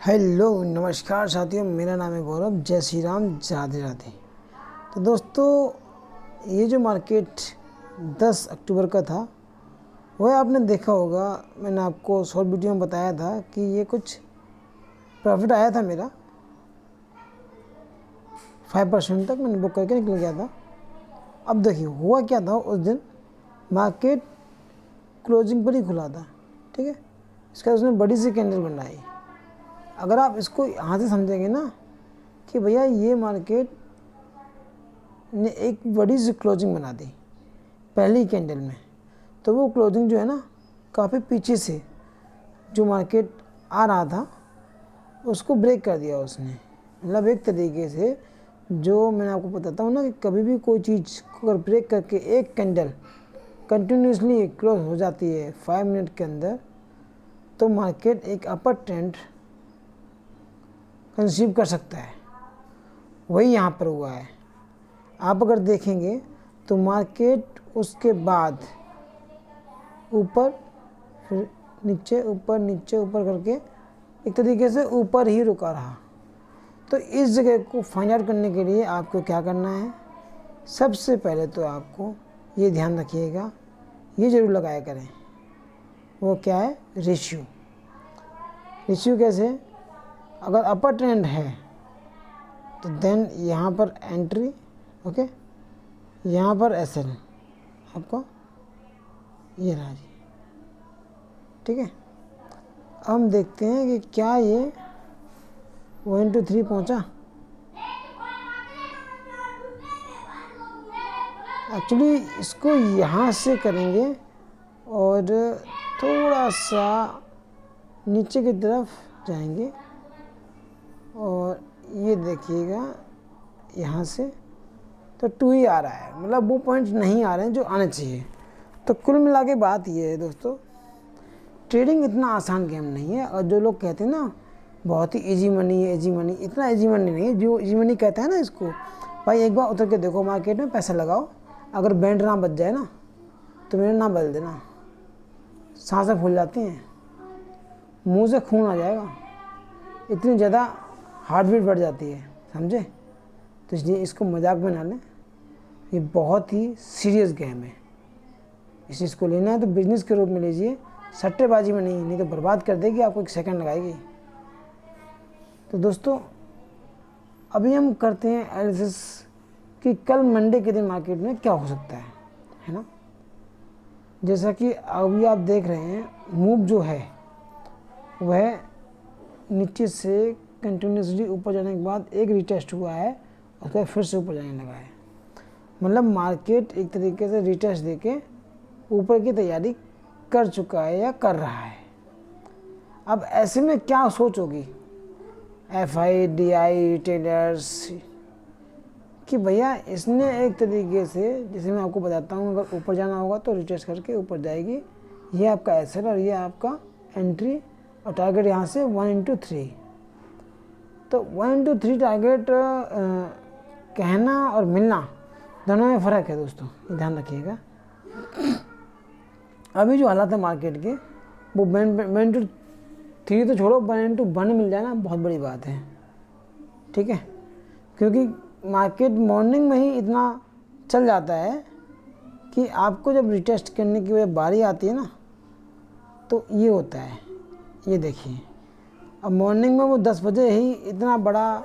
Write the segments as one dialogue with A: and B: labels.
A: Hello नमस्कार साथियों, मेरा नाम है गौरव। जय श्री राम, राधे राधे। तो दोस्तों, ये जो मार्केट 10 अक्टूबर का था वह आपने देखा होगा। मैंने आपको शॉर्ट वीडियो में बताया था कि ये कुछ प्रॉफिट आया था मेरा 5% तक मैंने बुक करके निकल गया था। अब देखिए हुआ क्या था, उस दिन मार्केट क्लोजिंग पर ही खुला था, ठीक है। इसका उसने बड़ी सी कैंडल बनाई। अगर आप इसको यहाँ से समझेंगे ना कि भैया ये मार्केट ने एक बड़ी सी क्लोजिंग बना दी पहली कैंडल में, तो वो क्लोजिंग जो है ना काफ़ी पीछे से जो मार्केट आ रहा था उसको ब्रेक कर दिया उसने। मतलब एक तरीके से जो मैं आपको बताता हूँ ना कि कभी भी कोई चीज़ को अगर ब्रेक करके एक कैंडल कंटिन्यूसली क्लोज हो जाती है 5 मिनट के अंदर, तो मार्केट एक अपर ट्रेंड कंसीव कर सकता है। वही यहाँ पर हुआ है। आप अगर देखेंगे तो मार्केट उसके बाद ऊपर फिर नीचे ऊपर नीचे ऊपर करके एक तरीके से ऊपर ही रुका रहा। तो इस जगह को फाइंड आउट करने के लिए आपको क्या करना है, सबसे पहले तो आपको ये ध्यान रखिएगा, ये ज़रूर लगाया करें। वो क्या है, रेशियो। रेशियो कैसे, अगर अपर ट्रेंड है तो देन यहाँ पर एंट्री, ओके, यहाँ पर एसएल आपको ये रहा जी, ठीक है। अब हम देखते हैं कि क्या ये 1 to 3 पहुँचा। एक्चुअली इसको यहाँ से करेंगे और थोड़ा सा नीचे की तरफ जाएंगे और ये देखिएगा यहाँ से तो 2 ही आ रहा है, मतलब वो पॉइंट्स नहीं आ रहे हैं जो आने चाहिए। तो कुल मिला के बात ये है दोस्तों, ट्रेडिंग इतना आसान गेम नहीं है। और जो लोग कहते हैं ना बहुत ही इजी मनी है, इजी मनी, इतना इजी मनी नहीं है। जो इजी मनी कहता है ना इसको, भाई एक बार उतर के देखो मार्केट में, पैसा लगाओ, अगर बैंड ना बच जाए ना तो मेरा ना बदल देना, सांसें फूल जाती हैं, मुंह से खून आ जाएगा, इतनी ज़्यादा हार्ट बीट बढ़ जाती है, समझे। तो इसलिए इसको मजाक में ना लें, ये बहुत ही सीरियस गेम है। इस चीज़ को लेना है तो बिजनेस के रूप में लीजिए, सट्टेबाजी में नहीं, नहीं तो बर्बाद कर देगी आपको, 1 सेकंड लगाएगी। तो दोस्तों अभी हम करते हैं एनालिसिस कि कल मंडे के दिन मार्केट में क्या हो सकता है ना। जैसा कि अभी आप देख रहे हैं मूव जो है वह नीचे से कंटिन्यूसली ऊपर जाने के बाद एक रिटेस्ट हुआ है, उसके बाद फिर से ऊपर जाने लगा है। मतलब मार्केट एक तरीके से रिटेस्ट देके ऊपर की तैयारी कर चुका है या कर रहा है। अब ऐसे में क्या सोच होगी FIDI रिटेलर्स कि भैया इसने एक तरीके से, जैसे मैं आपको बताता हूँ, अगर ऊपर जाना होगा तो रिटेस्ट करके ऊपर जाएगी, ये आपका एसएल और ये आपका एंट्री, और टारगेट यहाँ से 1 into 3। तो 1 into 3 टारगेट कहना और मिलना दोनों में फ़र्क है दोस्तों, ये ध्यान रखिएगा। अभी जो हालात है मार्केट के, वो 1 into 3 तो छोड़ो, 1 into 1 मिल जाए ना, बहुत बड़ी बात है, ठीक है। क्योंकि मार्केट मॉर्निंग में ही इतना चल जाता है कि आपको जब रिटेस्ट करने की बारी आती है ना तो ये होता है। ये देखिए अब मॉर्निंग में वो 10 बजे ही इतना बड़ा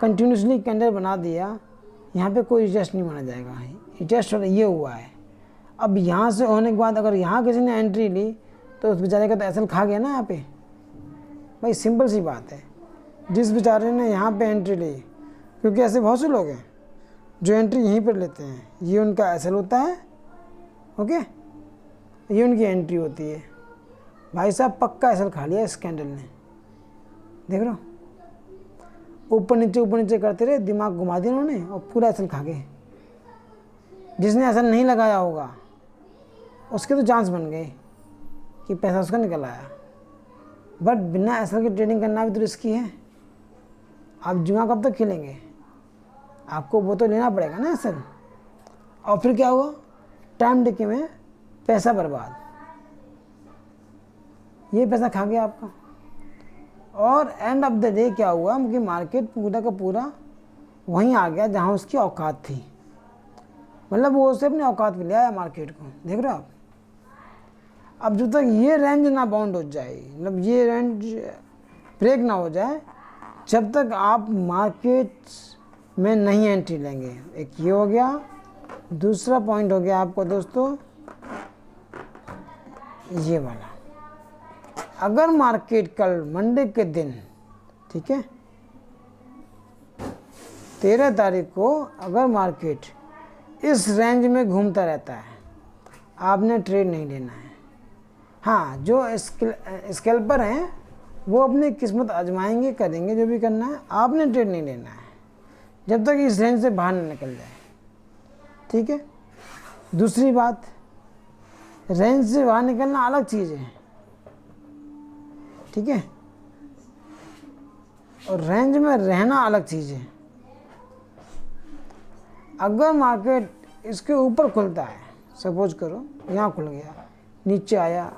A: कंटिन्यूसली कैंडल बना दिया, यहाँ पे कोई रिटेस्ट नहीं माना जाएगा, रिटेस्ट ये हुआ है। अब यहाँ से होने के बाद अगर यहाँ किसी ने एंट्री ली तो उस बेचारे का तो एसएल खा गया ना यहाँ पे, भाई सिंपल सी बात है। जिस बेचारे ने यहाँ पे एंट्री ली, क्योंकि ऐसे बहुत से लोग हैं जो एंट्री यहीं पर लेते हैं, ये उनका एसएल होता है, ओके, ये उनकी एंट्री होती है। भाई साहब पक्का एसएल खा लिया इस कैंडल ने, देख रहे हो, ऊपर नीचे करते रहे, दिमाग घुमा दिया उन्होंने और पूरा एसएल खा गए। जिसने एसएल नहीं लगाया होगा उसके तो चांस बन गए कि पैसा उसका निकल आया, बट बिना एसएल की ट्रेडिंग करना भी तो रिस्की है। आप जुआ कब तक खेलेंगे, आपको वो तो लेना पड़ेगा ना एसएल। और फिर क्या हुआ, टाइम डिके में पैसा बर्बाद, ये पैसा खा गया आपका। और एंड ऑफ द डे क्या हुआ कि मार्केट पूरा का पूरा वहीं आ गया जहाँ उसकी औकात थी। मतलब वो उसे अपनी औकात में ले आया मार्केट को, देख रहे हो आप। अब जब तक ये रेंज ना बाउंड हो जाए, मतलब ये रेंज ब्रेक ना हो जाए, जब तक आप मार्केट में नहीं एंट्री लेंगे। एक ये हो गया। दूसरा पॉइंट हो गया आपको दोस्तों ये वाला, अगर मार्केट कल मंडे के दिन, ठीक है, 13 तारीख को अगर मार्केट इस रेंज में घूमता रहता है, आपने ट्रेड नहीं लेना है। हाँ, जो स्कैल्पर हैं वो अपनी किस्मत आजमाएंगे, करेंगे जो भी करना है, आपने ट्रेड नहीं लेना है जब तक इस रेंज से बाहर न निकल जाए, ठीक है। दूसरी बात, रेंज से बाहर निकलना अलग चीज़ है, ठीक है, और रेंज में रहना अलग चीज़ है। अगर मार्केट इसके ऊपर खुलता है, सपोज करो यहाँ खुल गया, नीचे आया,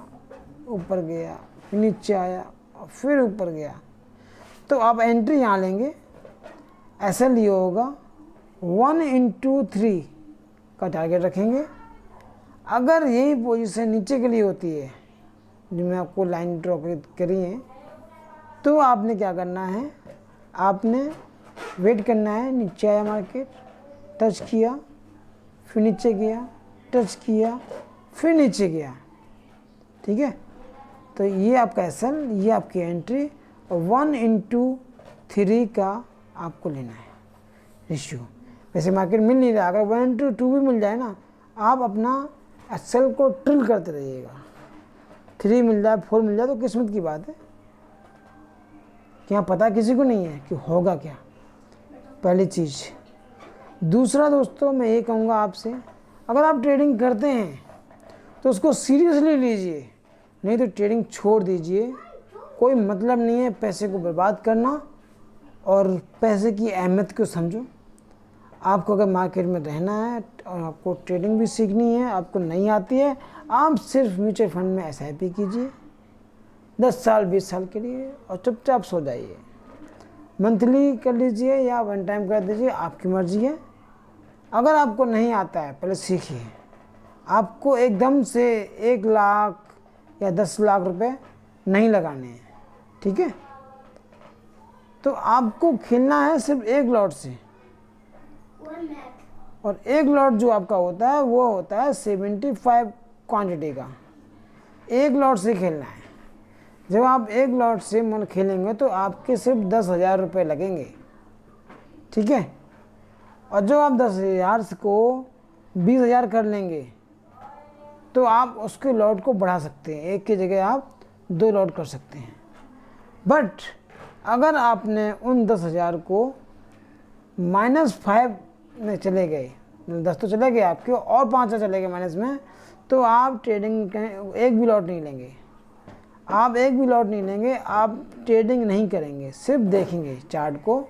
A: ऊपर गया, नीचे आया और फिर ऊपर गया, तो आप एंट्री यहाँ लेंगे। ऐसा लिया होगा 1/3 का टारगेट रखेंगे। अगर यही पोजीशन नीचे के लिए होती है जो मैं आपको लाइन ड्रॉ करी है, तो आपने क्या करना है, आपने वेट करना है। नीचे आया मार्केट, टच किया, फिर नीचे गया, टच किया, फिर नीचे गया, ठीक है। तो ये आपका एसएल, ये आपकी एंट्री, और 1/3 का आपको लेना है रेशियो। वैसे मार्केट मिल नहीं रहा, अगर 1/2 भी मिल जाए ना, आप अपना एसएल को ट्रिल करते रहिएगा। 3 मिल जाए, 4 मिल जाए तो किस्मत की बात है, क्या पता किसी को नहीं है कि होगा क्या, पहली चीज़। दूसरा दोस्तों, मैं ये कहूँगा आपसे, अगर आप ट्रेडिंग करते हैं तो उसको सीरियसली लीजिए, नहीं तो ट्रेडिंग छोड़ दीजिए। कोई मतलब नहीं है पैसे को बर्बाद करना, और पैसे की अहमियत को समझो। आपको अगर मार्केट में रहना है और आपको ट्रेडिंग भी सीखनी है, आपको नहीं आती है, आप सिर्फ म्यूचुअल फंड में SIP कीजिए 10 साल 20 साल के लिए और चुपचाप सो जाइए। मंथली कर लीजिए या वन टाइम कर दीजिए, आपकी मर्जी है। अगर आपको नहीं आता है, पहले सीखिए। आपको एकदम से 1 लाख या 10 लाख रुपए नहीं लगाने हैं, ठीक है। तो आपको खेलना है सिर्फ 1 लॉट से, और 1 लॉट जो आपका होता है वो होता है 75 क्वांटिटी का। 1 लॉट से खेलना है। जब आप 1 लॉट से मन खेलेंगे तो आपके सिर्फ 10,000 रुपये लगेंगे, ठीक है। और जो आप 10,000 को 20,000 कर लेंगे तो आप उसके लॉट को बढ़ा सकते हैं, 1 की जगह आप 2 लॉट कर सकते हैं। बट अगर आपने उन 10,000 को -5 में चले गए, 10 तो चले गए आपके और 5 चले गए माइनस में, तो आप ट्रेडिंग एक भी लॉट नहीं लेंगे। आप एक भी लॉट नहीं लेंगे, आप ट्रेडिंग नहीं करेंगे, सिर्फ देखेंगे चार्ट को,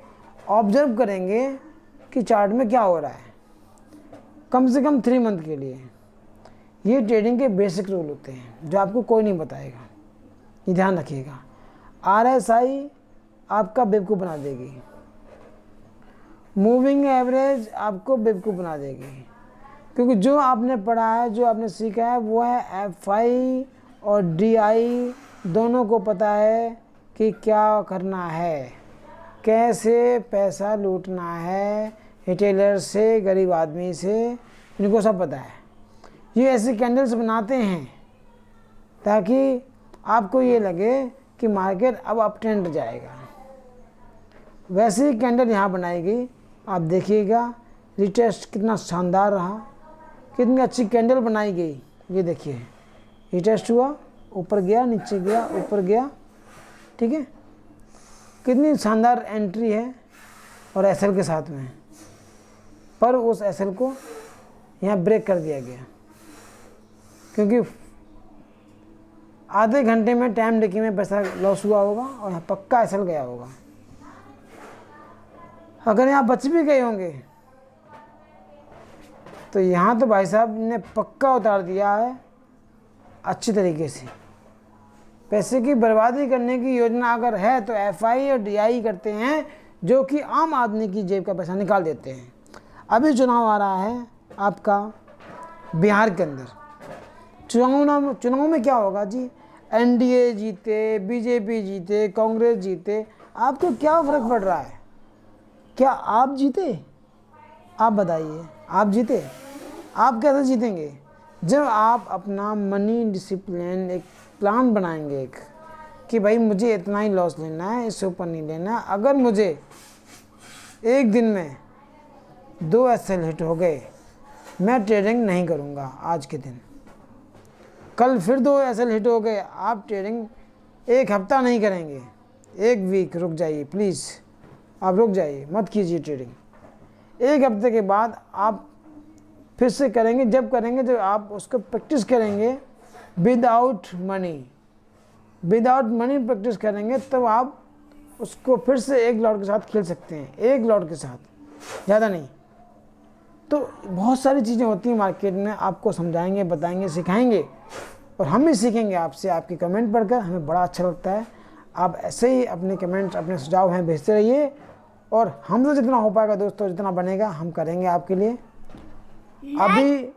A: ऑब्जर्व करेंगे कि चार्ट में क्या हो रहा है, कम से कम 3 मंथ के लिए। ये ट्रेडिंग के बेसिक रूल होते हैं जो आपको कोई नहीं बताएगा, ये ध्यान रखिएगा। RSI आपका बेवकूफ़ बना देगी, मूविंग एवरेज आपको बेवकूफ़ बना देगी, क्योंकि जो आपने पढ़ा है, जो आपने सीखा है, वो है FI और DI दोनों को पता है कि क्या करना है, कैसे पैसा लूटना है रिटेलर से, गरीब आदमी से, इनको सब पता है। ये ऐसे कैंडल्स बनाते हैं ताकि आपको ये लगे कि मार्केट अब अप ट्रेंड जाएगा। वैसे ही कैंडल यहाँ बनाई गई, आप देखिएगा रिटेस्ट कितना शानदार रहा, कितनी अच्छी कैंडल बनाई गई। ये देखिए रिटेस्ट हुआ, ऊपर गया, नीचे गया, ऊपर गया, ठीक है। कितनी शानदार एंट्री है और SL के साथ में, पर उस SL को यहाँ ब्रेक कर दिया गया क्योंकि आधे घंटे में टाइम देखी में पैसा लॉस हुआ होगा और यहाँ पक्का SL गया होगा। अगर यहाँ बच भी गए होंगे तो यहाँ तो भाई साहब ने पक्का उतार दिया है अच्छी तरीके से, पैसे की बर्बादी करने की योजना अगर है तो FI और DI करते हैं, जो कि आम आदमी की जेब का पैसा निकाल देते हैं। अभी चुनाव आ रहा है आपका बिहार के अंदर। चुनाव में क्या होगा जी? NDA जीते, BJP जीते, कांग्रेस जीते, आपको क्या फ़र्क पड़ रहा है? क्या आप जीते? आप बताइए, आप जीते? आप कैसे जीतेंगे? जब आप अपना मनी डिसिप्लिन एक प्लान बनाएंगे एक, कि भाई मुझे इतना ही लॉस लेना है, इससे ऊपर नहीं लेना। अगर मुझे एक दिन में 2 SL हिट हो गए, मैं ट्रेडिंग नहीं करूँगा आज के दिन। कल फिर 2 SL हिट हो गए, आप ट्रेडिंग 1 हफ्ता नहीं करेंगे, 1 वीक रुक जाइए प्लीज़, आप रुक जाइए, मत कीजिए ट्रेडिंग। 1 हफ्ते के बाद आप फिर से करेंगे। जब करेंगे जब आप उसको प्रैक्टिस करेंगे विदाउट मनी प्रैक्टिस करेंगे, तब आप उसको फिर से 1 लॉट के साथ खेल सकते हैं, 1 लॉट के साथ, ज़्यादा नहीं। तो बहुत सारी चीज़ें होती हैं मार्केट में, आपको समझाएंगे, बताएंगे, सिखाएंगे, और हम भी सीखेंगे आपसे। आपके कमेंट पढ़कर हमें बड़ा अच्छा लगता है। आप ऐसे ही अपने कमेंट्स, अपने सुझाव हैं भेजते रहिए, और हमसे जितना हो पाएगा दोस्तों, जितना बनेगा हम करेंगे आपके लिए। अभी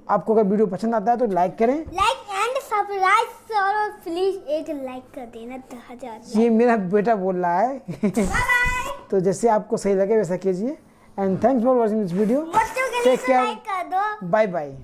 A: आपको अगर वीडियो पसंद आता है तो लाइक करें,
B: लाइक एंड सब्सक्राइब, और प्लीज एक लाइक कर देना 1000।
A: ये मेरा बेटा बोल रहा है।
B: बाय
A: तो जैसे आपको सही लगे वैसा कीजिए। And thanks for watching this video.
B: बच्चों के लिए
A: टेक केयर,
B: लाइक कर दो।
A: Bye bye.